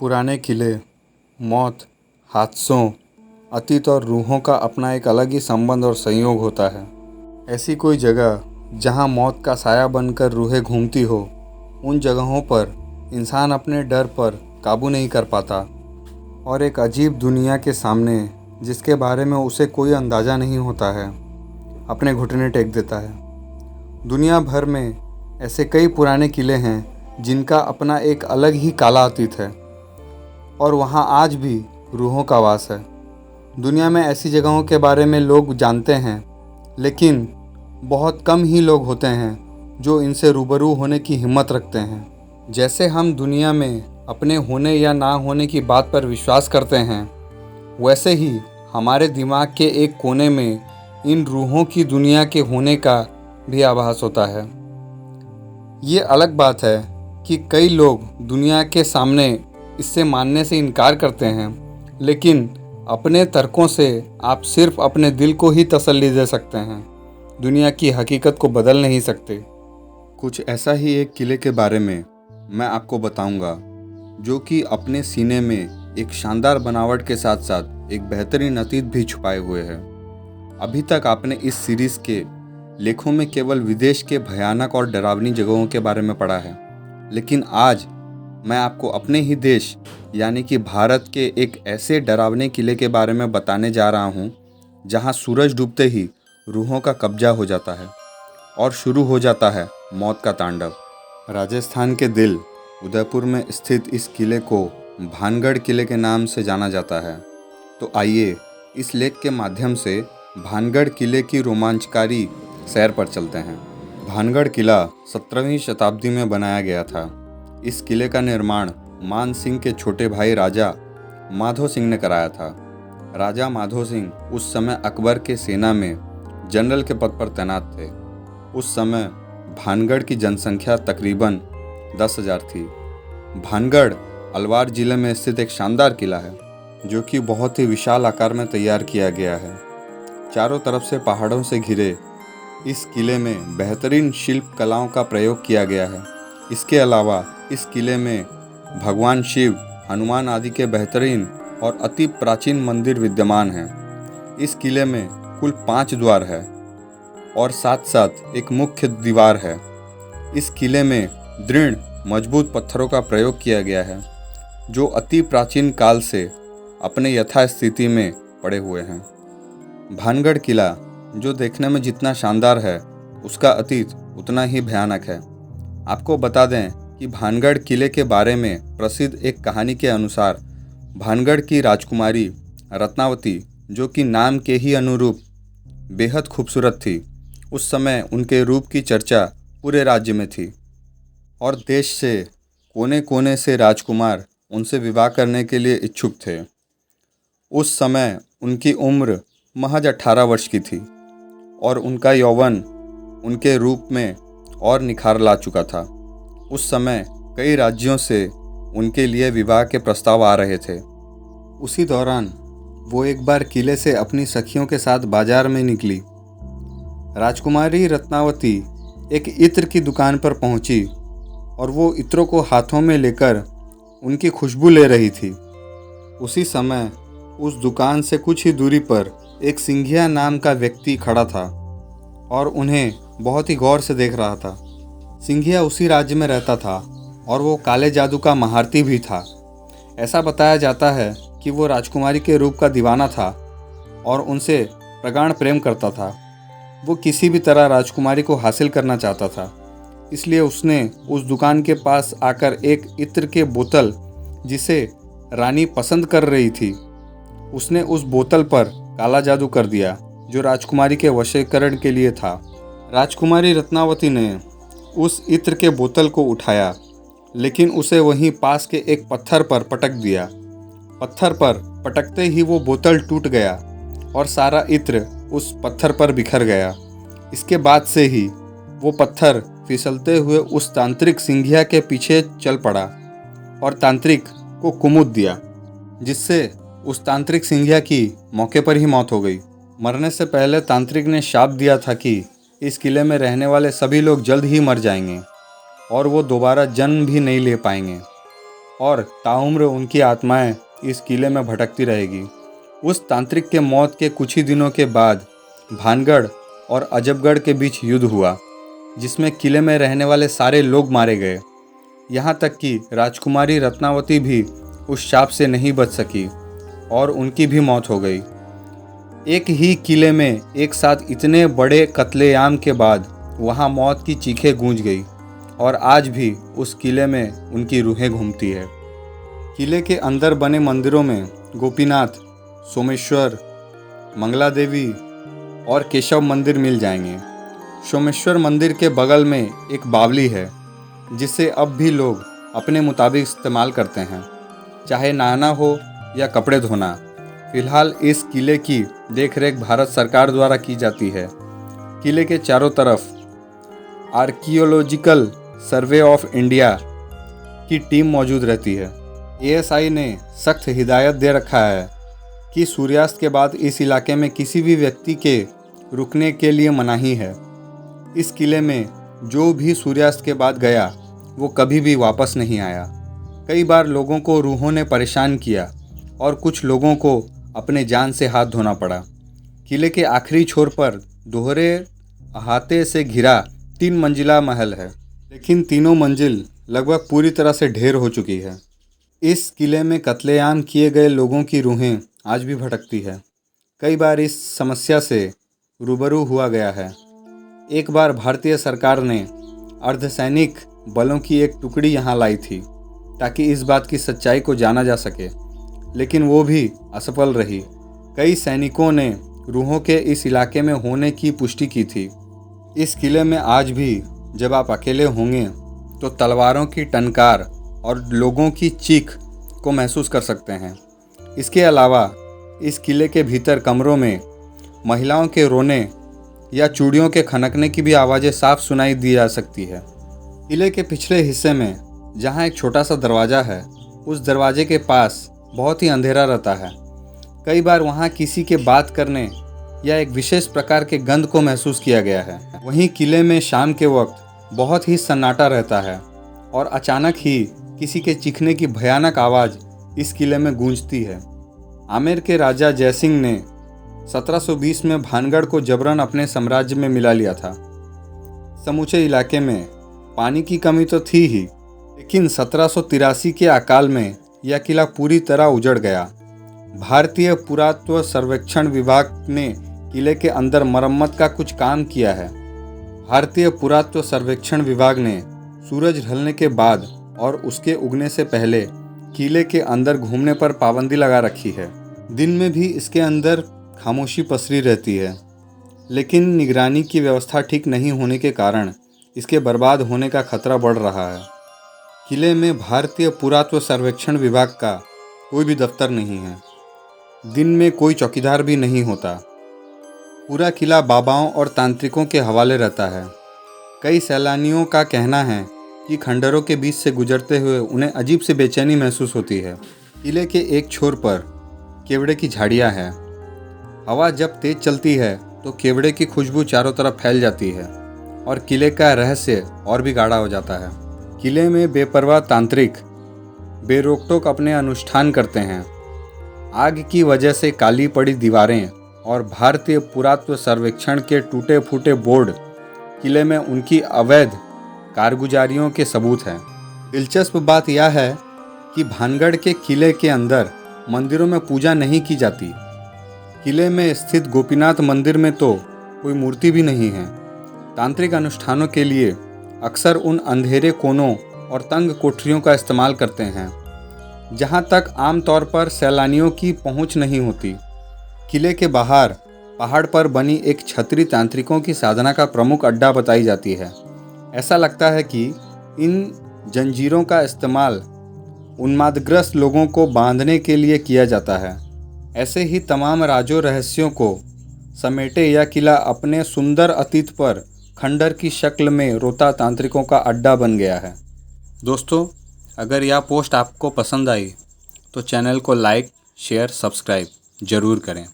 पुराने किले, मौत, हादसों, अतीत और रूहों का अपना एक अलग ही संबंध और संयोग होता है। ऐसी कोई जगह जहाँ मौत का साया बनकर रूहें घूमती हो, उन जगहों पर इंसान अपने डर पर काबू नहीं कर पाता और एक अजीब दुनिया के सामने, जिसके बारे में उसे कोई अंदाज़ा नहीं होता है, अपने घुटने टेक देता है। दुनिया भर में ऐसे कई पुराने किले हैं जिनका अपना एक अलग ही काला अतीत है और वहाँ आज भी रूहों का वास है। दुनिया में ऐसी जगहों के बारे में लोग जानते हैं, लेकिन बहुत कम ही लोग होते हैं जो इनसे रूबरू होने की हिम्मत रखते हैं। जैसे हम दुनिया में अपने होने या ना होने की बात पर विश्वास करते हैं, वैसे ही हमारे दिमाग के एक कोने में इन रूहों की दुनिया के होने का भी आभास होता है। ये अलग बात है कि कई लोग दुनिया के सामने इससे मानने से इनकार करते हैं, लेकिन अपने तर्कों से आप सिर्फ अपने दिल को ही तसल्ली दे सकते हैं, दुनिया की हकीकत को बदल नहीं सकते। कुछ ऐसा ही एक किले के बारे में मैं आपको बताऊंगा, जो कि अपने सीने में एक शानदार बनावट के साथ साथ एक बेहतरीन अतीत भी छुपाए हुए है। अभी तक आपने इस सीरीज़ के लेखों में केवल विदेश के भयानक और डरावनी जगहों के बारे में पढ़ा है, लेकिन आज मैं आपको अपने ही देश यानी कि भारत के एक ऐसे डरावने किले के बारे में बताने जा रहा हूँ, जहाँ सूरज डूबते ही रूहों का कब्जा हो जाता है और शुरू हो जाता है मौत का तांडव। राजस्थान के दिल उदयपुर में स्थित इस किले को भानगढ़ किले के नाम से जाना जाता है। तो आइए इस लेख के माध्यम से भानगढ़ किले की रोमांचकारी सैर पर चलते हैं। भानगढ़ किला 17वीं शताब्दी में बनाया गया था। इस किले का निर्माण मान सिंह के छोटे भाई राजा माधो सिंह ने कराया था। राजा माधो सिंह उस समय अकबर के सेना में जनरल के पद पर तैनात थे। उस समय भानगढ़ की जनसंख्या तकरीबन 10,000 थी। भानगढ़ अलवार जिले में स्थित एक शानदार किला है, जो कि बहुत ही विशाल आकार में तैयार किया गया है। चारों तरफ से पहाड़ों से घिरे इस किले में बेहतरीन शिल्प कलाओं का प्रयोग किया गया है। इसके अलावा इस किले में भगवान शिव, हनुमान आदि के बेहतरीन और अति प्राचीन मंदिर विद्यमान हैं। इस किले में कुल 5 द्वार है और साथ साथ एक मुख्य दीवार है। इस किले में दृढ़ मजबूत पत्थरों का प्रयोग किया गया है, जो अति प्राचीन काल से अपने यथास्थिति में पड़े हुए हैं। भानगढ़ किला जो देखने में जितना शानदार है, उसका अतीत उतना ही भयानक है। आपको बता दें कि भानगढ़ किले के बारे में प्रसिद्ध एक कहानी के अनुसार भानगढ़ की राजकुमारी रत्नावती, जो कि नाम के ही अनुरूप बेहद खूबसूरत थी, उस समय उनके रूप की चर्चा पूरे राज्य में थी और देश से कोने कोने से राजकुमार उनसे विवाह करने के लिए इच्छुक थे। उस समय उनकी उम्र महज 18 वर्ष की थी और उनका यौवन उनके रूप में और निखार ला चुका था। उस समय कई राज्यों से उनके लिए विवाह के प्रस्ताव आ रहे थे। उसी दौरान वो एक बार किले से अपनी सखियों के साथ बाजार में निकली। राजकुमारी रत्नावती एक इत्र की दुकान पर पहुंची और वो इत्रों को हाथों में लेकर उनकी खुशबू ले रही थी। उसी समय उस दुकान से कुछ ही दूरी पर एक सिंघिया नाम का व्यक्ति खड़ा था और उन्हें बहुत ही गौर से देख रहा था। सिंघिया उसी राज्य में रहता था और वो काले जादू का महारथी भी था। ऐसा बताया जाता है कि वो राजकुमारी के रूप का दीवाना था और उनसे प्रगाढ़ प्रेम करता था। वो किसी भी तरह राजकुमारी को हासिल करना चाहता था, इसलिए उसने उस दुकान के पास आकर एक इत्र के बोतल, जिसे रानी पसंद कर रही थी, उसने उस बोतल पर काला जादू कर दिया, जो राजकुमारी के वशीकरण के लिए था। राजकुमारी रत्नावती ने उस इत्र के बोतल को उठाया, लेकिन उसे वहीं पास के एक पत्थर पर पटक दिया। पत्थर पर पटकते ही वो बोतल टूट गया और सारा इत्र उस पत्थर पर बिखर गया। इसके बाद से ही वो पत्थर फिसलते हुए उस तांत्रिक सिंघिया के पीछे चल पड़ा और तांत्रिक को कुमुद दिया, जिससे उस तांत्रिक सिंघिया की मौके पर ही मौत हो गई। मरने से पहले तांत्रिक ने शाप दिया था कि इस किले में रहने वाले सभी लोग जल्द ही मर जाएंगे और वो दोबारा जन्म भी नहीं ले पाएंगे। और ताउम्र उनकी आत्माएं इस किले में भटकती रहेगी। उस तांत्रिक के मौत के कुछ ही दिनों के बाद भानगढ़ और अजबगढ़ के बीच युद्ध हुआ, जिसमें किले में रहने वाले सारे लोग मारे गए। यहाँ तक कि राजकुमारी रत्नावती भी उस शाप से नहीं बच सकी और उनकी भी मौत हो गई। एक ही किले में एक साथ इतने बड़े कत्लेआम के बाद वहाँ मौत की चीखें गूंज गई और आज भी उस किले में उनकी रूहें घूमती है। किले के अंदर बने मंदिरों में गोपीनाथ, सोमेश्वर, मंगला देवी और केशव मंदिर मिल जाएंगे। सोमेश्वर मंदिर के बगल में एक बावली है जिसे अब भी लोग अपने मुताबिक इस्तेमाल करते हैं, चाहे नहाना हो या कपड़े धोना। फिलहाल इस किले की देखरेख भारत सरकार द्वारा की जाती है। किले के चारों तरफ आर्कियोलॉजिकल सर्वे ऑफ इंडिया की टीम मौजूद रहती है। एएसआई ने सख्त हिदायत दे रखा है कि सूर्यास्त के बाद इस इलाके में किसी भी व्यक्ति के रुकने के लिए मनाही है। इस किले में जो भी सूर्यास्त के बाद गया वो कभी भी वापस नहीं आया। कई बार लोगों को रूहों ने परेशान किया और कुछ लोगों को अपने जान से हाथ धोना पड़ा। किले के आखिरी छोर पर दोहरे अहाते से घिरा 3 मंजिला महल है, लेकिन तीनों मंजिल लगभग पूरी तरह से ढेर हो चुकी है। इस किले में कत्लेआम किए गए लोगों की रूहें आज भी भटकती है। कई बार इस समस्या से रूबरू हुआ गया है। एक बार भारतीय सरकार ने अर्धसैनिक बलों की एक टुकड़ी यहाँ लाई थी ताकि इस बात की सच्चाई को जाना जा सके, लेकिन वो भी असफल रही। कई सैनिकों ने रूहों के इस इलाके में होने की पुष्टि की थी। इस किले में आज भी जब आप अकेले होंगे तो तलवारों की टनकार और लोगों की चीख को महसूस कर सकते हैं। इसके अलावा इस किले के भीतर कमरों में महिलाओं के रोने या चूड़ियों के खनकने की भी आवाज़ें साफ सुनाई दी जा सकती है। किले के पिछले हिस्से में जहाँ एक छोटा सा दरवाज़ा है, उस दरवाजे के पास बहुत ही अंधेरा रहता है। कई बार वहाँ किसी के बात करने या एक विशेष प्रकार के गंध को महसूस किया गया है। वहीं किले में शाम के वक्त बहुत ही सन्नाटा रहता है और अचानक ही किसी के चीखने की भयानक आवाज़ इस किले में गूंजती है। आमेर के राजा जयसिंह ने 1720 में भानगढ़ को जबरन अपने साम्राज्य में मिला लिया था। समूचे इलाके में पानी की कमी तो थी ही, लेकिन 1783 के अकाल में यह किला पूरी तरह उजड़ गया। भारतीय पुरातत्व सर्वेक्षण विभाग ने किले के अंदर मरम्मत का कुछ काम किया है। भारतीय पुरातत्व सर्वेक्षण विभाग ने सूरज ढलने के बाद और उसके उगने से पहले किले के अंदर घूमने पर पाबंदी लगा रखी है। दिन में भी इसके अंदर खामोशी पसरी रहती है, लेकिन निगरानी की व्यवस्था ठीक नहीं होने के कारण इसके बर्बाद होने का खतरा बढ़ रहा है। किले में भारतीय पुरातत्व सर्वेक्षण विभाग का कोई भी दफ्तर नहीं है। दिन में कोई चौकीदार भी नहीं होता। पूरा किला बाबाओं और तांत्रिकों के हवाले रहता है। कई सैलानियों का कहना है कि खंडरों के बीच से गुजरते हुए उन्हें अजीब सी बेचैनी महसूस होती है। किले के एक छोर पर केवड़े की झाड़ियाँ हैं। हवा जब तेज चलती है तो केवड़े की खुशबू चारों तरफ फैल जाती है और किले का रहस्य और भी गाढ़ा हो जाता है। किले में बेपरवाह तांत्रिक बेरोक-टोक अपने अनुष्ठान करते हैं। आग की वजह से काली पड़ी दीवारें और भारतीय पुरातत्व सर्वेक्षण के टूटे फूटे बोर्ड किले में उनकी अवैध कारगुजारियों के सबूत हैं। दिलचस्प बात यह है कि भानगढ़ के किले के अंदर मंदिरों में पूजा नहीं की जाती। किले में स्थित गोपीनाथ मंदिर में तो कोई मूर्ति भी नहीं है। तांत्रिक अनुष्ठानों के लिए अक्सर उन अंधेरे कोनों और तंग कोठरियों का इस्तेमाल करते हैं जहां तक आमतौर पर सैलानियों की पहुंच नहीं होती। किले के बाहर पहाड़ पर बनी एक छतरी तांत्रिकों की साधना का प्रमुख अड्डा बताई जाती है। ऐसा लगता है कि इन जंजीरों का इस्तेमाल उन्मादग्रस्त लोगों को बांधने के लिए किया जाता है। ऐसे ही तमाम राजों रहस्यों को समेटे यह किला अपने सुंदर अतीत पर खंडर की शक्ल में रोता तांत्रिकों का अड्डा बन गया है। दोस्तों, अगर यह पोस्ट आपको पसंद आई तो चैनल को लाइक, शेयर, सब्सक्राइब ज़रूर करें।